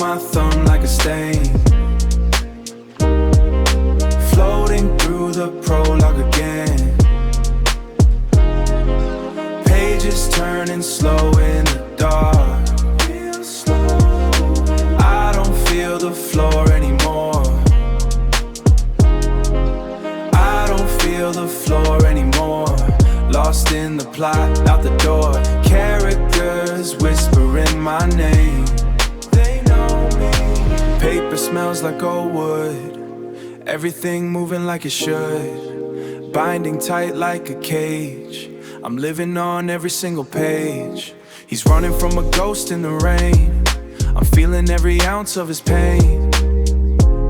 my thumb like a stain, floating through the prologue again. Pages turning slow in the dark, real slow. I don't feel the floor anymore. I don't feel the floor anymore. Lost in the plot, out the door. Characters whispering my name. They know me. Paper smells like old wood. Everything moving like it should. Binding tight like a cage. I'm living on every single page. He's running from a ghost in the rain. I'm feeling every ounce of his pain.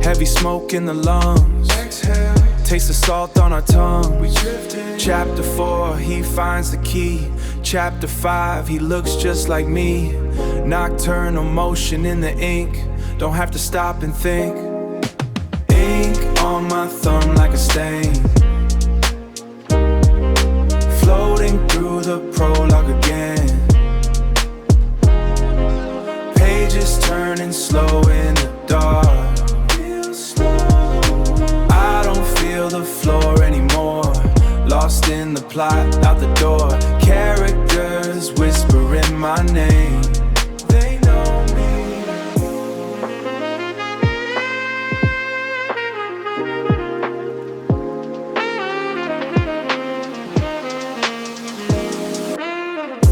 Heavy smoke in the lungs. Exhale. Taste the salt on our tongue. We drifting. Chapter 4, he finds the key. Chapter 5, he looks just like me. Nocturnal motion in the ink. Don't have to stop and think. Ink on my thumb like a stain, floating through the prologue again. Pages turning slow in the dark, real slow. I don't feel the floor anymore. Lost in the plot, out the door. Characters whispering my name. They know me.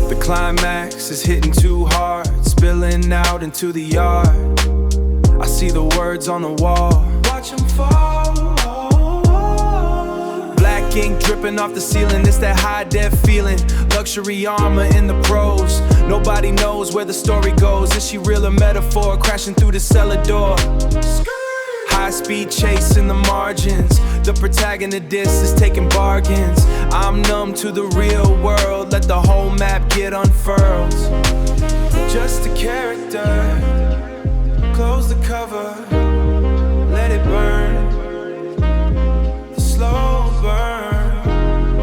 The climax is hitting too hard, spilling out into the yard. I see the words on the wall. Watch them fall. Black ink dripping off the ceiling. It's that high def feeling. Luxury armor in the prose. Nobody knows where the story goes. Is she real or metaphor? Crashing through the cellar door. High speed chase in the margins. The protagonist is taking bargains. I'm numb to the real world. Let the whole map get unfurled. Just a character. Close the cover. Let it burn. The slow burn.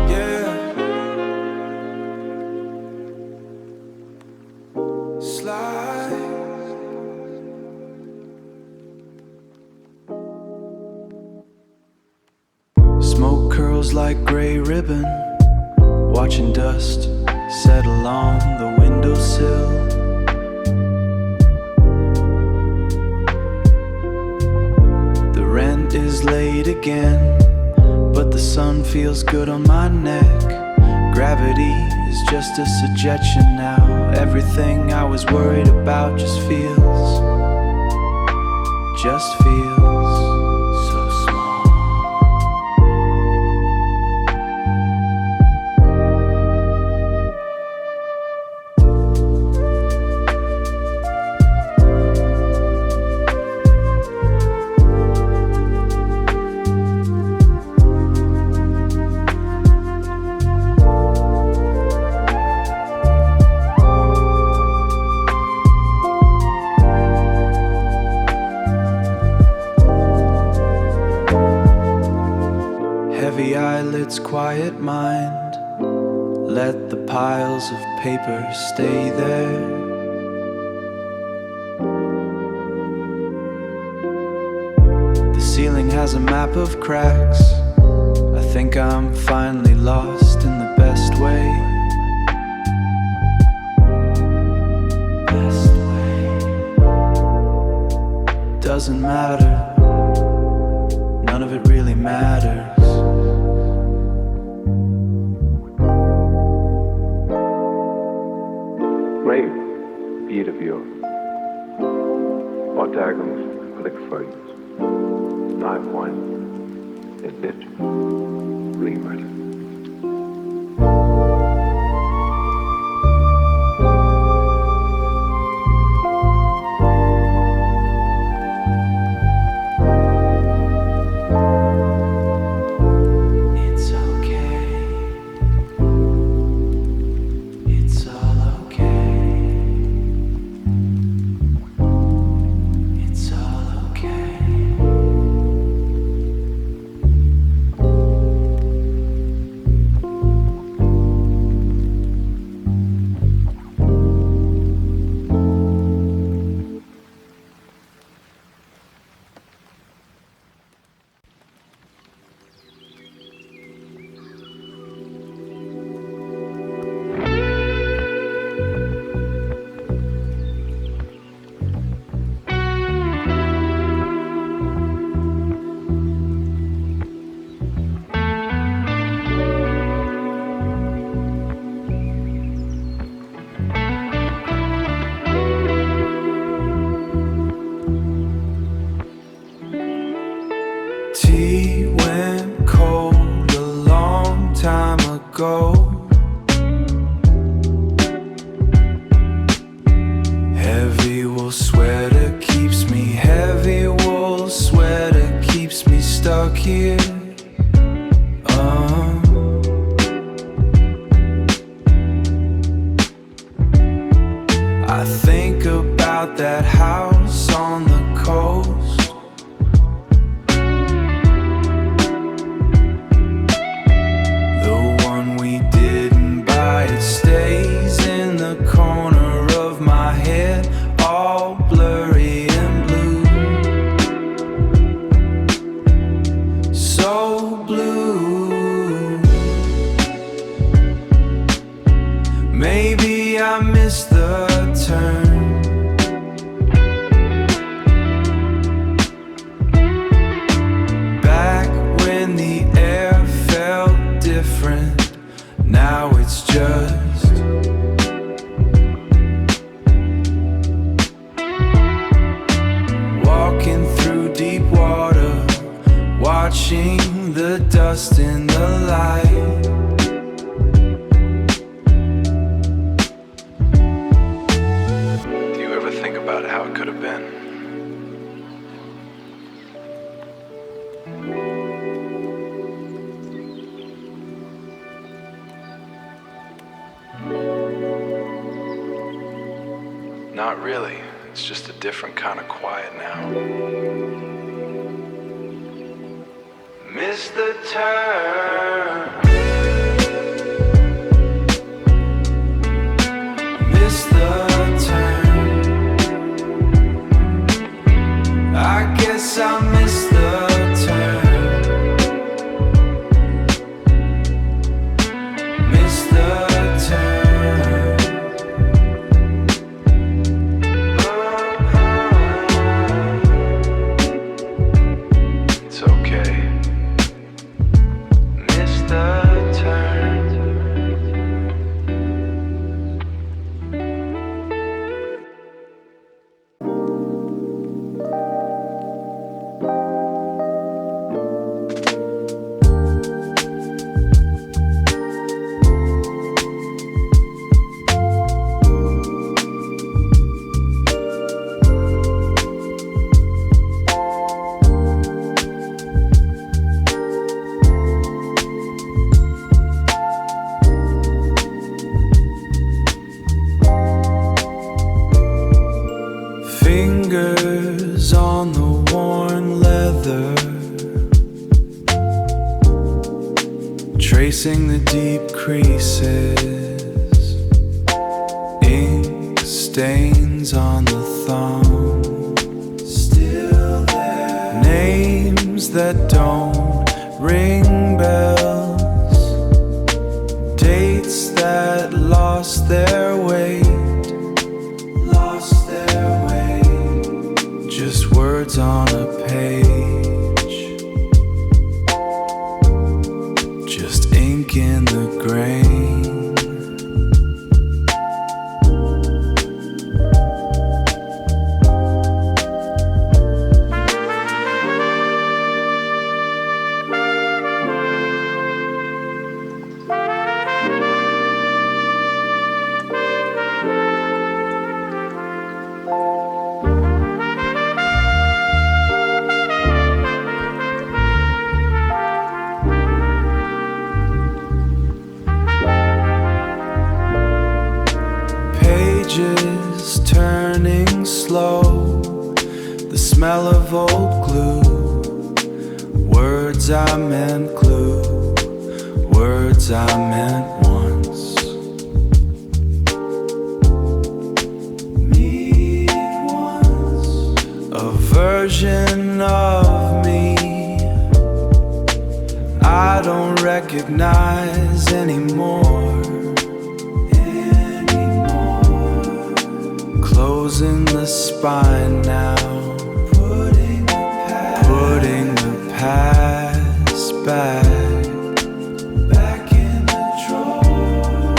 Yeah. Slide. Smoke curls like gray ribbon. Watching dust settle on the windowsill. The rent is late again, but the sun feels good on my neck. Gravity is just a suggestion now. Everything I was worried about just feels so small. Heavy eyelids, quiet mind. Let the piles of paper stay there. The ceiling has a map of cracks. I think I'm finally lost in the best way. Doesn't matter. None of it really matters. Great beat of yours. Ortagons, click fights. Knife one. It's it. Reamers. Heavy wool sweater keeps me, heavy wool sweater keeps me stuck here. I think about that house on the coast. The one we didn't buy, it stays in the corner of my head, all blurry and blue. So blue. Maybe I missed the turn. Back when the air felt different, now it's just walking through deep water, watching the dust in the light. How it could have been. Not really. It's just a different kind of quiet now. Miss the turn. Miss the turn. I guess I missed the turn. Missed the turn. It's okay. Missed the turn. Fingers on the worn leather, tracing the deep creases, ink stains on the thumb, still there. Names that don't ring bells, dates that lost their way. Just words on a page, just ink in the grain. Pages turning slow, the smell of old glue. Words I meant glue, words I meant once. Meet once. A version of me I don't recognize anymore. Closing the spine now, putting the past back in the drawer.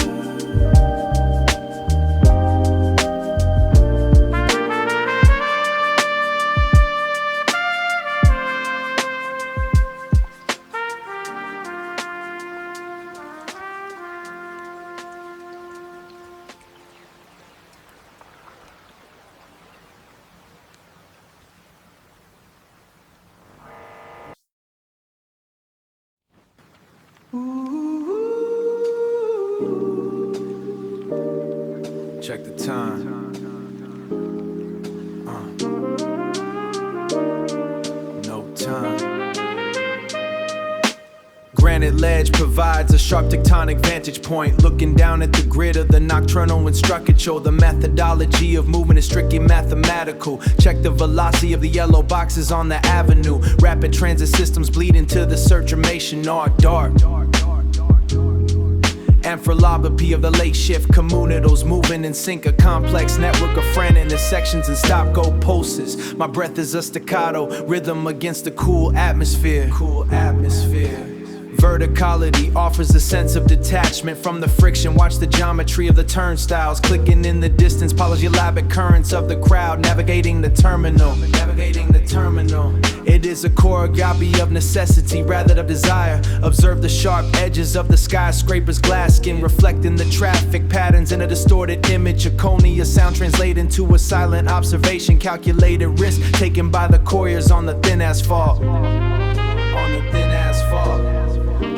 Check the time. No time. Granite ledge provides a sharp tectonic vantage point. Looking down at the grid of the nocturnal instructure. The methodology of movement is strictly mathematical. Check the velocity of the yellow boxes on the avenue. Rapid transit systems bleed into the circulation are dark. Amphiloropy of the late shift communitals moving in sync, a complex network of frantic intersections and stop-go pulses. My breath is a staccato rhythm against the cool atmosphere. Verticality offers a sense of detachment from the friction. Watch the geometry of the turnstiles clicking in the distance. Polysyllabic currents of the crowd navigating the terminal. It is a choreography of necessity rather than desire. Observe the sharp edges of the skyscraper's glass skin, reflecting the traffic patterns in a distorted image. Aconia sound translate into a silent observation. Calculated risk taken by the couriers on the thin asphalt.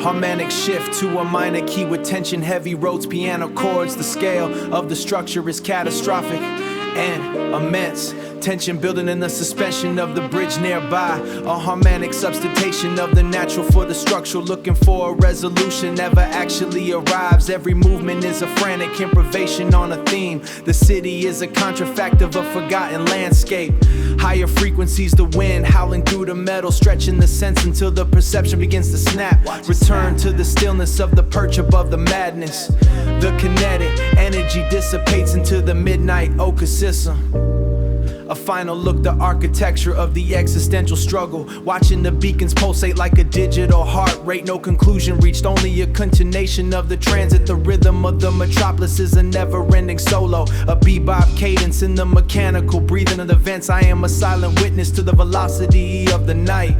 Harmonic shift to a minor key with tension heavy roads, piano chords. The scale of the structure is catastrophic and immense. Tension building in the suspension of the bridge nearby. A harmonic substitution of the natural for the structural. Looking for a resolution never actually arrives. Every movement is a frantic improvisation on a theme. The city is a contrafact of a forgotten landscape. Higher frequencies, the wind howling through the metal, stretching the sense until the perception begins to snap. Return to the stillness of the perch above the madness. The kinetic energy dissipates into the midnight ochre system. A final look, the architecture of the existential struggle. Watching the beacons pulsate like a digital heart rate. No conclusion reached, only a continuation of the transit. The rhythm of the metropolis is a never-ending solo. A bebop cadence in the mechanical breathing of the vents. I am a silent witness to the velocity of the night.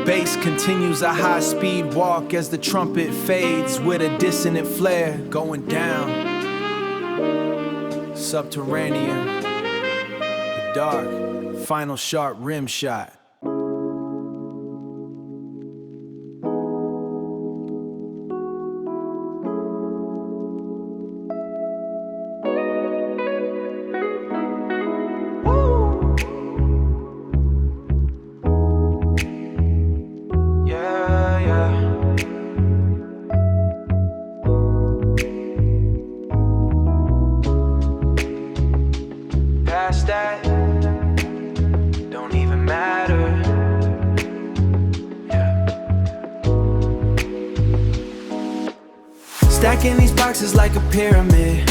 Bass continues a high-speed walk as the trumpet fades with a dissonant flare. Going down. Subterranean, the dark, final sharp rim shot. That don't even matter. Stacking these boxes like a pyramid.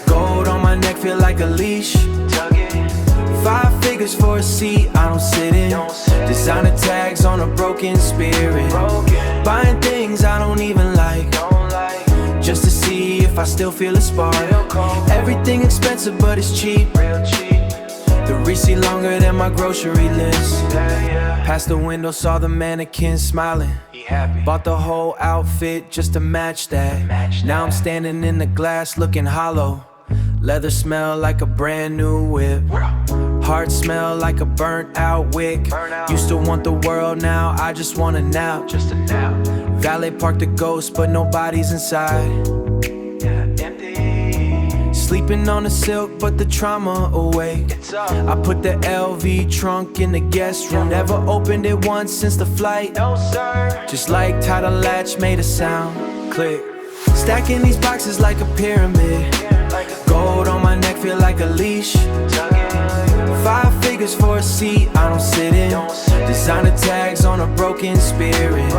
Gold on my neck feel like a leash. 5 figures for a seat I don't sit in. Designer tags on a broken spirit. Buying things I don't even like, just to see if I still feel a spark. Everything expensive but it's cheap. The receipt longer than my grocery list. Past the window saw the mannequin smiling. Bought the whole outfit just to match that. Now I'm standing in the glass looking hollow. Leather smell like a brand new whip. Heart smell like a burnt out wick. Used to want the world, now I just want a nap. Valet parked the ghost but nobody's inside. Sleeping on the silk, but the trauma awake. I put the LV trunk in the guest room. Never opened it once since the flight. Just like title latch made a sound. Click. Stacking these boxes like a pyramid. Gold on my neck feel like a leash. 5 figures for a seat I don't sit in. Designer tags on a broken spirit.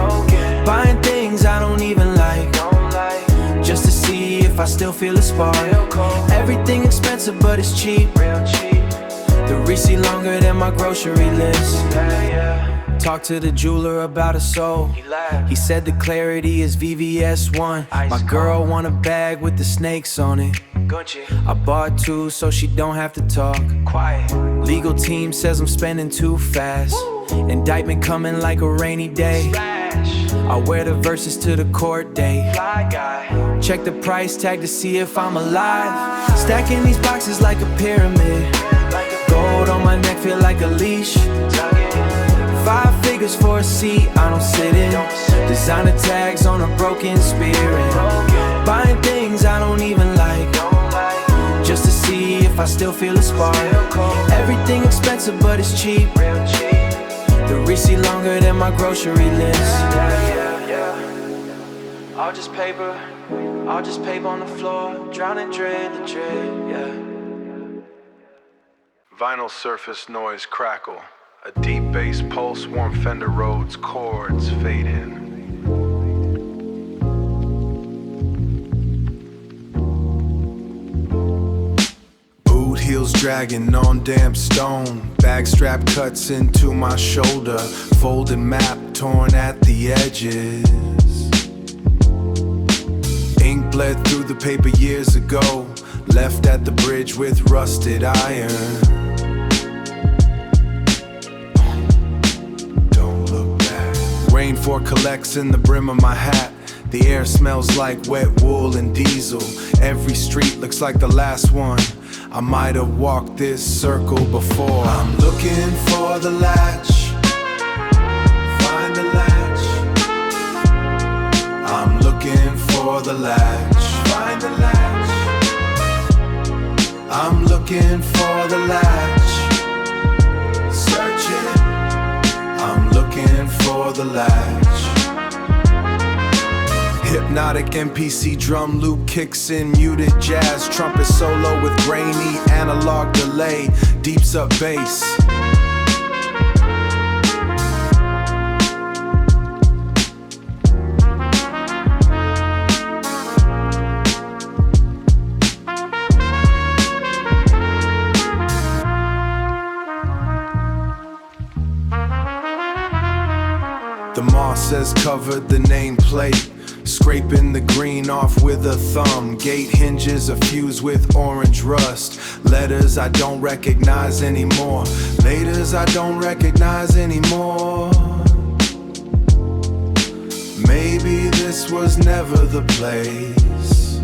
Buying things I don't even like, just to see if I still feel a spark. Everything expensive but it's cheap. The receipt longer than my grocery list. Talked to the jeweler about a soul. He said the clarity is VVS1. My girl want a bag with the snakes on it. I bought 2 so she don't have to talk. Legal team says I'm spending too fast. Indictment coming like a rainy day. I wear the verses to the court date. Check the price tag to see if I'm alive. Stacking these boxes like a pyramid. Gold on my neck feel like a leash. 5 figures for a seat I don't sit in. Designer tags on a broken spirit. Buying things I don't even like, just to see if I still feel a spark. Everything expensive but it's cheap. The receipt longer than my grocery list. All just paper on the floor, drowning dread, the dread, yeah. Vinyl surface noise crackle. A deep bass pulse, warm fender roads, chords fade in. Boot heels dragging on damp stone. Bag strap cuts into my shoulder. Folded map torn at the edges. Ink bled through the paper years ago. Left at the bridge with rusted iron. Rainfall collects in the brim of my hat. The air smells like wet wool and diesel. Every street looks like the last one. I might have walked this circle before. I'm looking for the latch. Find the latch. I'm looking for the latch. Find the latch. I'm looking for the latch. Searching. I'm looking for the latch. Hypnotic MPC drum loop kicks in muted jazz. Trumpet solo with grainy analog delay. Deeps up bass. The moss has covered the nameplate. Scraping the green off with a thumb. Gate hinges are fused with orange rust. Letters I don't recognize anymore. Laters I don't recognize anymore. Maybe this was never the place.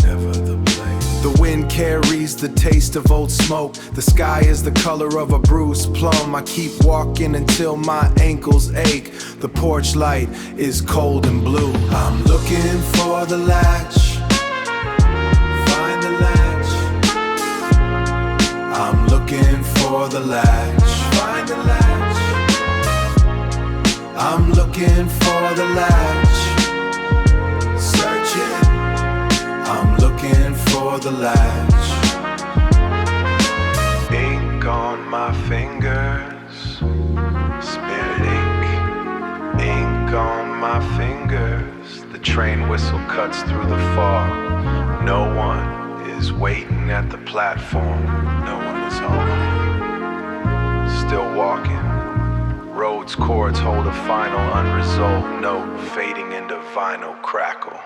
Never the place. The wind carries the taste of old smoke. The sky is the color of a bruised plum. I keep walking until my ankles ache. The porch light is cold and blue. I'm looking for the latch. Find the latch. I'm looking for the latch. Find the latch. I'm looking for the latch. Searching. I'm looking for the latch. Ink on my fingers. Spirit ink. Ink on my fingers. The train whistle cuts through the fog. No one is waiting at the platform. No one is home. Still walking. Roads, chords hold a final unresolved note, fading into vinyl crackle.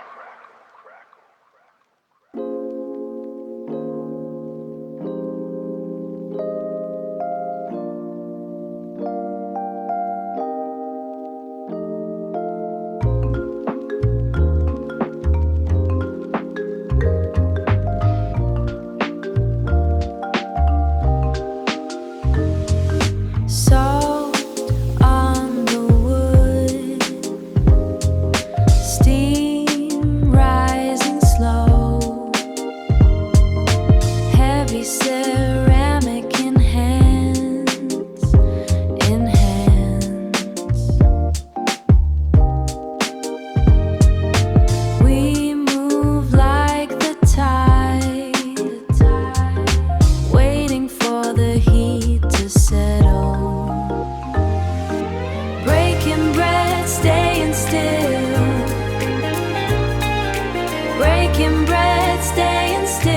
Breaking bread, staying still,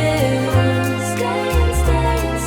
staying still.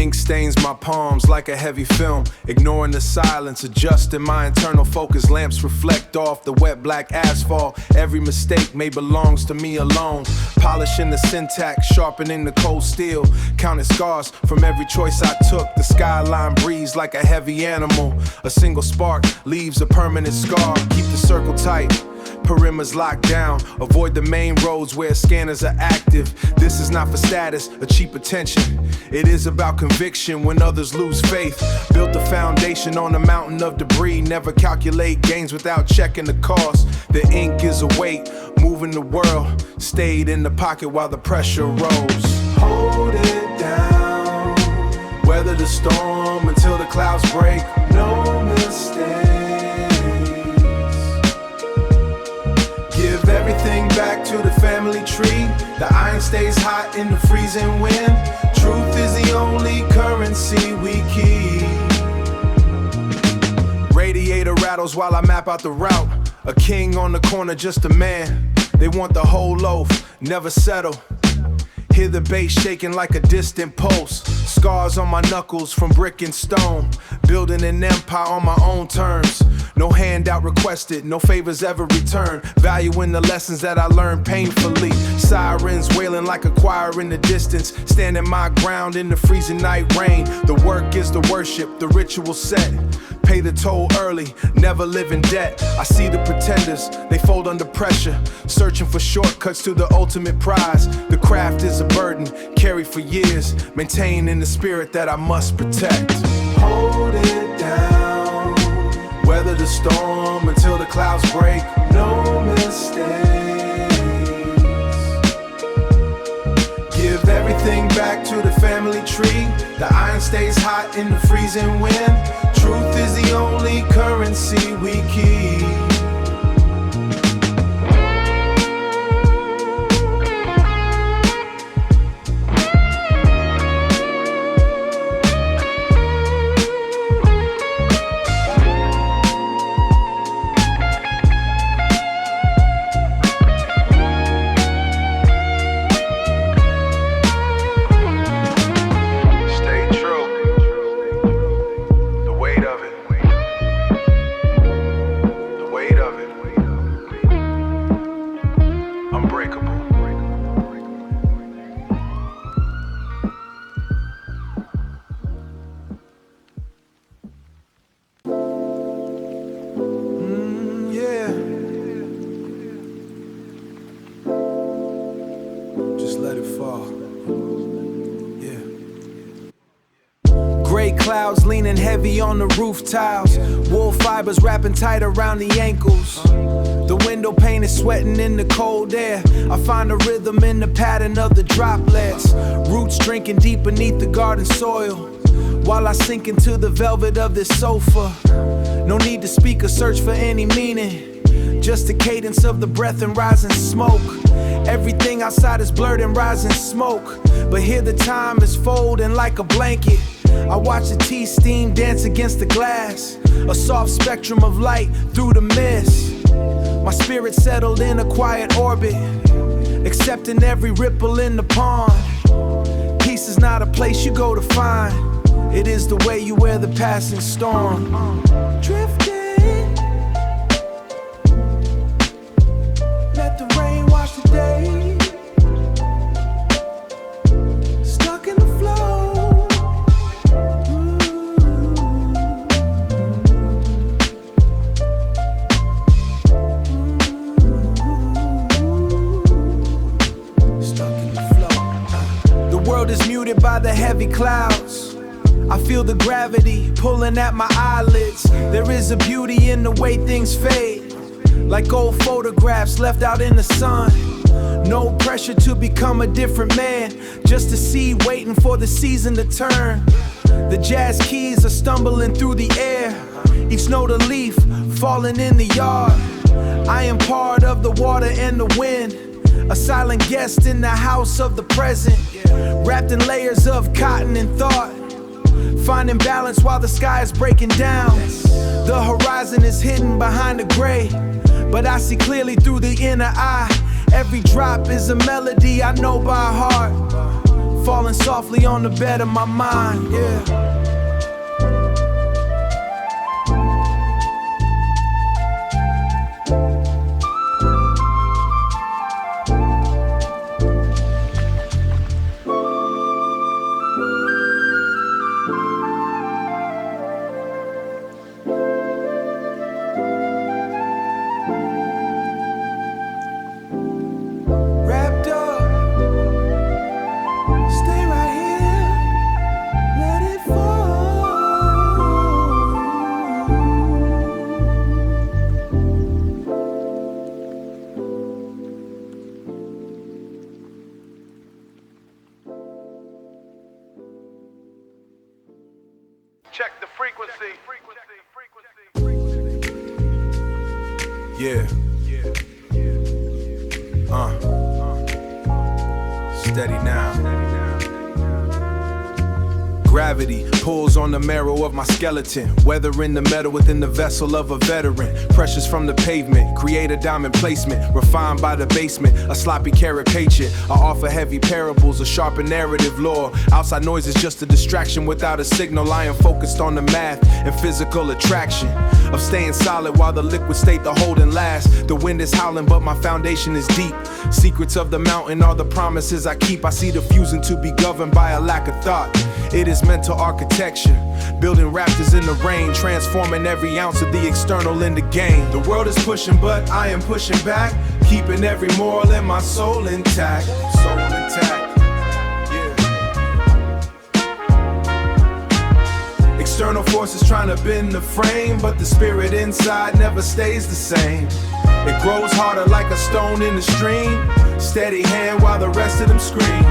Ink stains my palms like a heavy film. Ignoring the silence, adjusting my internal focus. Lamps reflect off the wet black asphalt. Every mistake may belongs to me alone. Polishing the syntax, sharpening the cold steel. Counting scars from every choice I took. The skyline breathes like a heavy animal. A single spark leaves a permanent scar. Keep the circle tight, perimeters locked down. Avoid the main roads where scanners are active. This is not for status or cheap attention. It is about conviction when others lose faith. Built a foundation on a mountain of debris. Never calculate gains without checking the cost. The ink is a weight, moving the world. Stayed in the pocket while the pressure rose. Hold it down, weather the storm until the clouds break. No mistakes. Give everything back to the family tree. The iron stays hot in the freezing wind. Truth is the only currency we keep. Radiator rattles while I map out the route. A king on the corner, just a man. They want the whole loaf, never settle. Hear the bass shaking like a distant pulse. Scars on my knuckles from brick and stone. Building an empire on my own terms. No handout requested, no favors ever returned. Valuing the lessons that I learned painfully. Sirens wailing like a choir in the distance. Standing my ground in the freezing night rain. The work is the worship, the ritual set. Pay the toll early, never live in debt. I see the pretenders, they fold under pressure. Searching for shortcuts to the ultimate prize. The craft is a burden, carried for years. Maintaining the spirit that I must protect. Hold it down, weather the storm until the clouds break. No mistakes. Give everything back to the family tree. The iron stays hot in the freezing wind. Truth is the only currency we keep. Clouds leaning heavy on the roof tiles. Wool fibers wrapping tight around the ankles. The window pane is sweating in the cold air. I find a rhythm in the pattern of the droplets. Roots drinking deep beneath the garden soil. While I sink into the velvet of this sofa. No need to speak or search for any meaning. Just the cadence of the breath and rising smoke. Everything outside is blurred and rising smoke. But here the time is folding like a blanket. I watch the tea steam dance against the glass. A soft spectrum of light through the mist. My spirit settled in a quiet orbit, accepting every ripple in the pond. Peace is not a place you go to find. It is the way you wear the passing storm. Drifting, let the rain wash the day. Is muted by the heavy clouds. I feel the gravity pulling at my eyelids. There is a beauty in the way things fade, like old photographs left out in the sun. No pressure to become a different man, just a seed waiting for the season to turn. The jazz keys are stumbling through the air, each note a leaf falling in the yard. I am part of the water and the wind, a silent guest in the house of the present, wrapped in layers of cotton and thought, finding balance while the sky is breaking down. The horizon is hidden behind the gray, but I see clearly through the inner eye. Every drop is a melody I know by heart. falling softly on the bed of my mind, yeah. Check the frequency. Yeah. Steady now. Gravity pulls on the marrow of my skeleton, weathering the metal within the vessel of a veteran. Pressures from the pavement, create a diamond placement, refined by the basement, a sloppy carrot patient. I offer heavy parables, a sharper narrative lore. Outside noise is just a distraction without a signal. I am focused on the math and physical attraction of staying solid while the liquid state the holding last. The wind is howling, but my foundation is deep. Secrets of the mountain are the promises I keep. I see the fusing to be governed by a lack of thought. It is mental architecture, building raptors in the rain, transforming every ounce of the external into gain. The world is pushing, but I am pushing back, keeping every moral in my soul intact. Soul intact, yeah. External forces trying to bend the frame, but the spirit inside never stays the same. It grows harder like a stone in the stream, steady hand while the rest of them scream.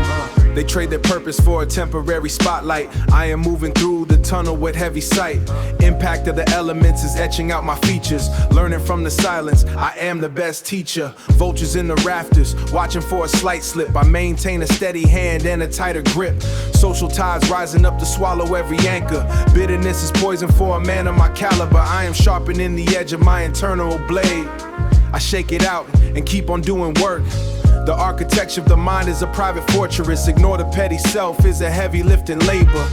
They trade their purpose for a temporary spotlight. I am moving through the tunnel with heavy sight. Impact of the elements is etching out my features. Learning from the silence, I am the best teacher. Vultures in the rafters, watching for a slight slip. I maintain a steady hand and a tighter grip. Social tides rising up to swallow every anchor. Bitterness is poison for a man of my caliber. I am sharpening the edge of my internal blade. I shake it out and keep on doing work. The architecture of the mind is a private fortress. Ignore the petty self is a heavy lifting labor.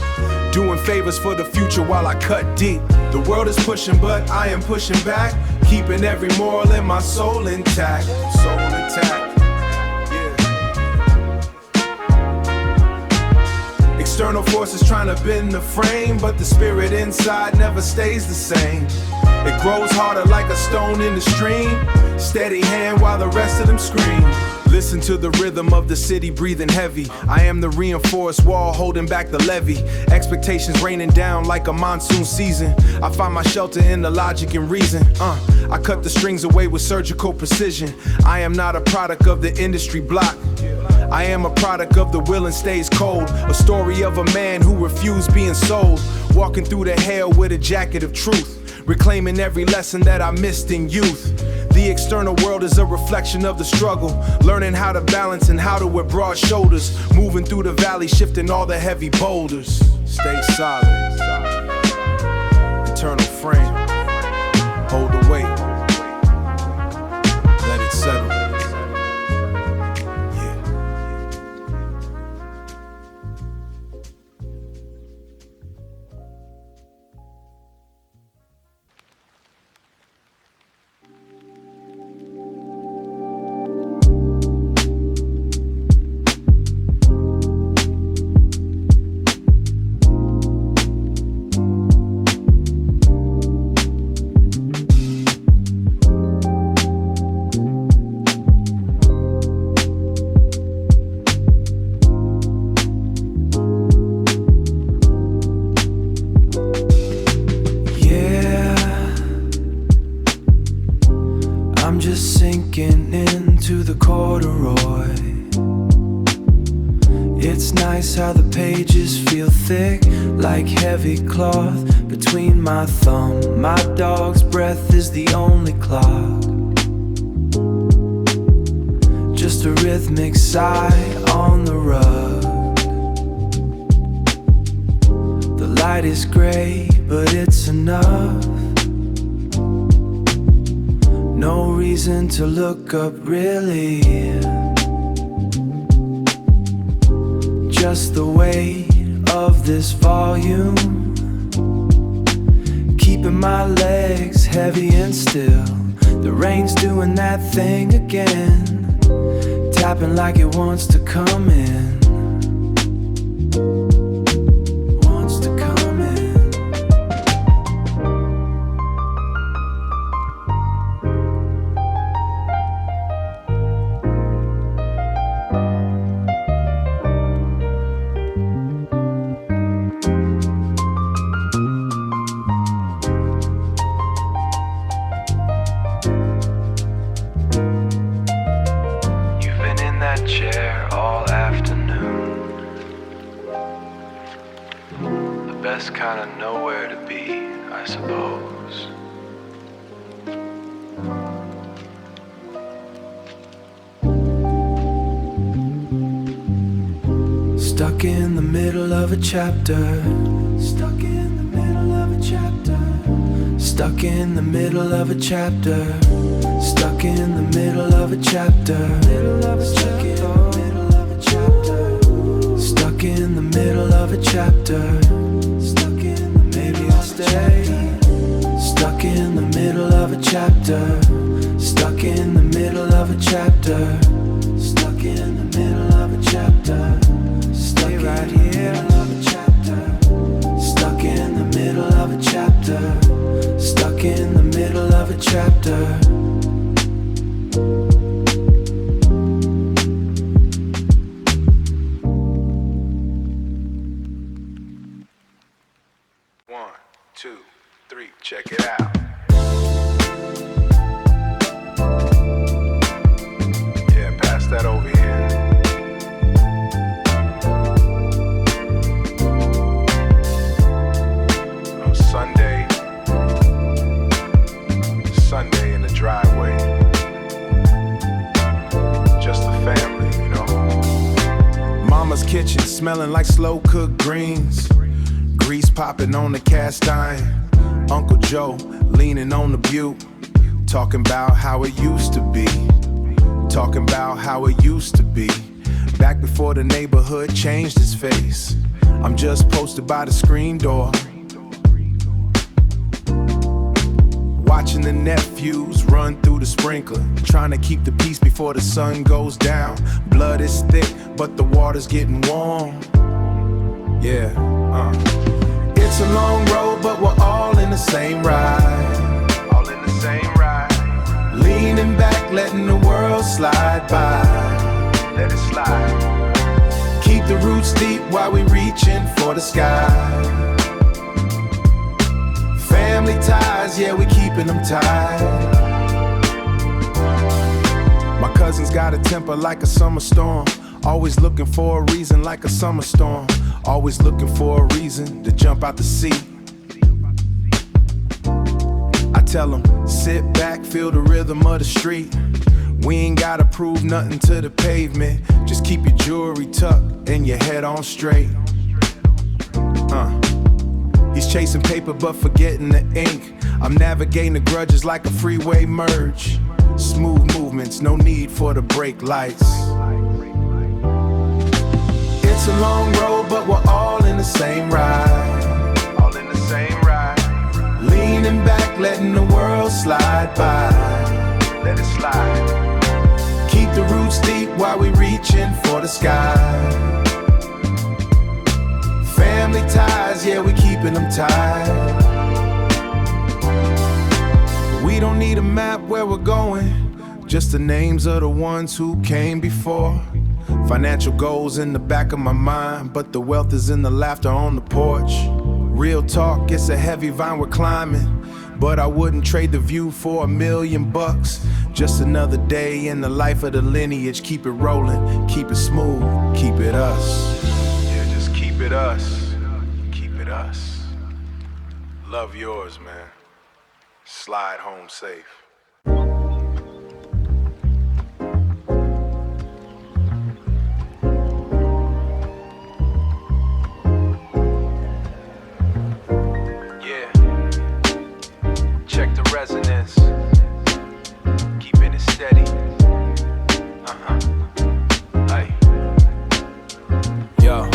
Doing favors for the future while I cut deep. The world is pushing, but I am pushing back, keeping every moral in my soul intact. Soul intact, yeah. External forces trying to bend the frame, but the spirit inside never stays the same. It grows harder like a stone in the stream, steady hand while the rest of them scream. Listen to the rhythm of the city breathing heavy. I am the reinforced wall holding back the levee. Expectations raining down like a monsoon season. I find my shelter in the logic and reason. I cut the strings away with surgical precision. I am not a product of the industry block. I am a product of the will and stays cold. A story of a man who refused being sold. Walking through the hell with a jacket of truth. Reclaiming every lesson that I missed in youth. The external world is a reflection of the struggle. Learning how to balance and how to wear broad shoulders. Moving through the valley, shifting all the heavy boulders. Stay solid. Eternal frame. Hold the weight. Let it settle. Sinking into the corduroy. It's nice how the pages feel thick like heavy cloth between my thumb. My dog's breath is the only clock. Just a rhythmic sigh on the rug. The light is gray, but it's enough. No reason to look up really. just the weight of this volume, keeping my legs heavy and still. The rain's doing that thing again, tapping like it wants to come in. Wants to come in. Chair all afternoon. The best kind of nowhere to be, I suppose. Stuck in the middle of a chapter. Stuck in the middle of a chapter. Stuck in the middle of a chapter. Stuck in the middle of a chapter. Stuck in the middle of a chapter. Maybe I'll stay. Stuck in the middle of a chapter. Stuck in the middle of a chapter. Stuck in the middle of a chapter. Stay right here. Stuck in the middle of a chapter. Stuck in the middle of a chapter. One, two, three, check it out. Yeah, pass that over here. On Sunday in the driveway. Just the family, you know. Mama's kitchen smelling like slow cooked greens. Grease popping on the cast iron. Uncle Joe leaning on the butte, talking about how it used to be. Talking about how it used to be. Back before the neighborhood changed its face. I'm just posted by the screen door, watching the nephews run through the sprinkler, trying to keep the peace before the sun goes down. Blood is thick, but the water's getting warm. Yeah, It's a long road, but we're all in the same ride. All in the same ride. Leaning back, letting the world slide by. Let it slide. Keep the roots deep while we reaching for the sky. Family ties, yeah, we keeping them tight. My cousin's got a temper like a summer storm. Always looking for a reason like a summer storm. Always looking for a reason to jump out the seat. I tell them, sit back, feel the rhythm of the street. We ain't gotta prove nothing to the pavement. Just keep your jewelry tucked and your head on straight. He's chasing paper but forgetting the ink. I'm navigating the grudges like a freeway merge. Smooth movements, no need for the brake lights. It's a long road, but we're all in the same ride. All in the same ride. Leaning back, letting the world slide by. Let it slide. Keep the roots deep while we reaching for the sky. Family ties, yeah, we keeping them tight. We don't need a map where we're going, just the names of the ones who came before. Financial goals in the back of my mind, but the wealth is in the laughter on the porch. Real talk, it's a heavy vine we're climbing, but I wouldn't trade the view for $1,000,000. Just another day in the life of the lineage. Keep it rolling, keep it smooth, keep it us. Yeah, just keep it us. Keep it us. Love yours, man. Slide home safe. Resonance, keeping it steady. Yo.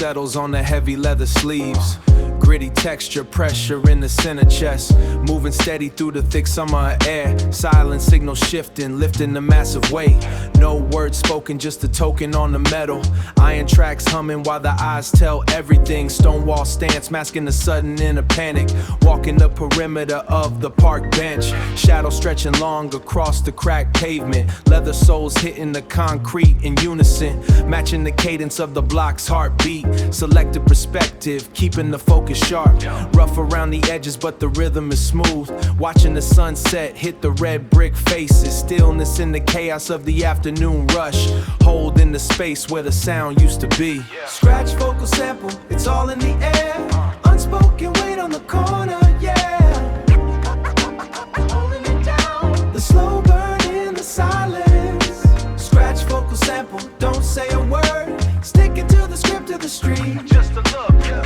settles on the heavy leather sleeves. Gritty texture, pressure in the center chest. Moving steady through the thick summer air. Silent signal shifting, lifting the massive weight. No words spoken, just a token on the metal. Iron tracks humming while the eyes tell everything. Stonewall stance, masking the sudden inner panic. Walking the perimeter of the park bench. Shadow stretching long across the cracked pavement. Leather soles hitting the concrete in unison. Matching the cadence of the block's heartbeat. Selective perspective, keeping the focus sharp. Rough around the edges, but the rhythm is smooth. Watching the sunset hit the red brick faces. Stillness in the chaos of the afternoon rush. Holding the space where the sound used to be. Scratch vocal sample, it's all in the air. Unspoken weight on the corner, yeah. Holding it down. The slow burn in the silence. Scratch vocal sample, don't say a word. Sticking to the script of the street. Just a look, yeah.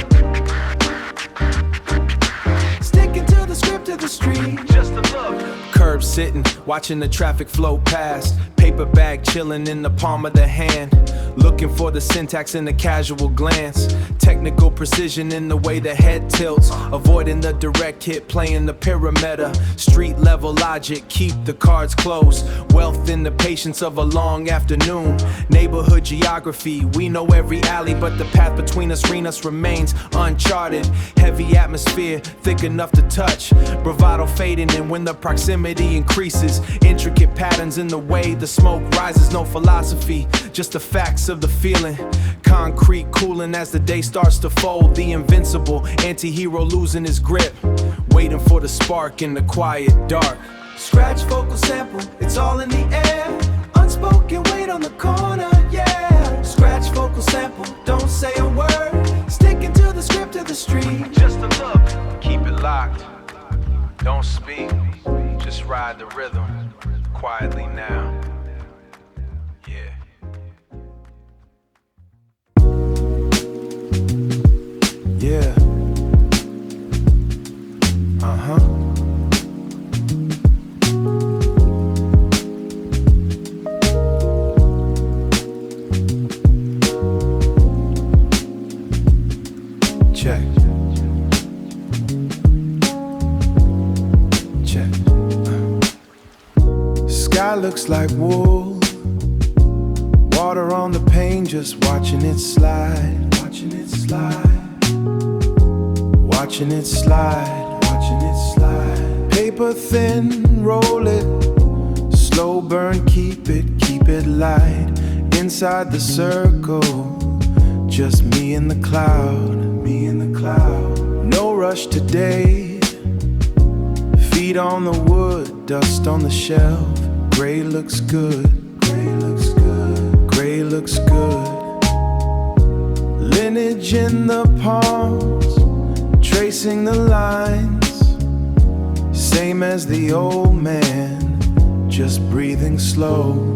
Sticking to the script of the street. Just a look. Curb sitting, watching the traffic flow past. Paper bag chilling in the palm of the hand. Looking for the syntax in the casual glance. Technical precision in the way the head tilts. Avoiding the direct hit, playing the pyramid. Street level logic, keep the cards close. Wealth in the patience of a long afternoon. Neighborhood geography, we know every alley, but the path between us remains uncharted. Heavy atmosphere, thick enough to touch. Bravado fading, and when the proximity increases, intricate patterns in the way the smoke rises. No philosophy, just the facts of the feeling. Concrete cooling as the day starts to fold. The invincible anti-hero losing his grip. Waiting for the spark in the quiet dark. Scratch vocal sample, it's all in the air. Unspoken weight on the corner, yeah. Scratch vocal sample, don't say a word. Sticking to the script of the street. Just a look, keep it locked. Don't speak, just ride the rhythm quietly now. Yeah. Yeah. Check. Check. Sky looks like wool. Water on the pane, just watching it slide. Watching it slide. Watching it slide, watching it slide. Paper thin, roll it. Slow burn, keep it light. Inside the circle, just me and the cloud, me and the cloud. No rush today. Feet on the wood, dust on the shelf. Gray looks good, gray looks good, gray looks good. Lineage in the palms, tracing the lines, same as the old man, just breathing slow.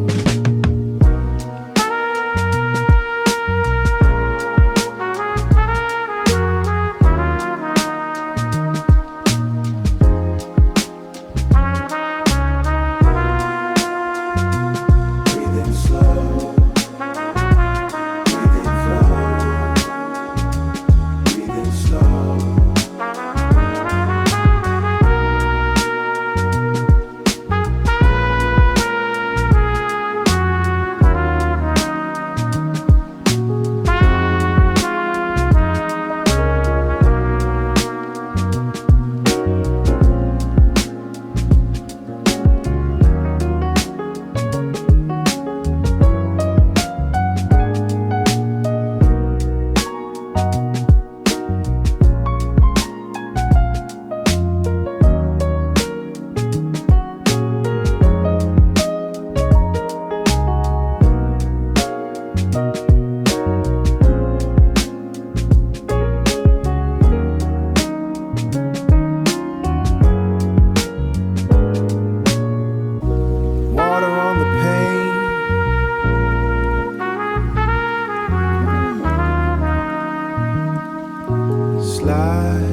slide.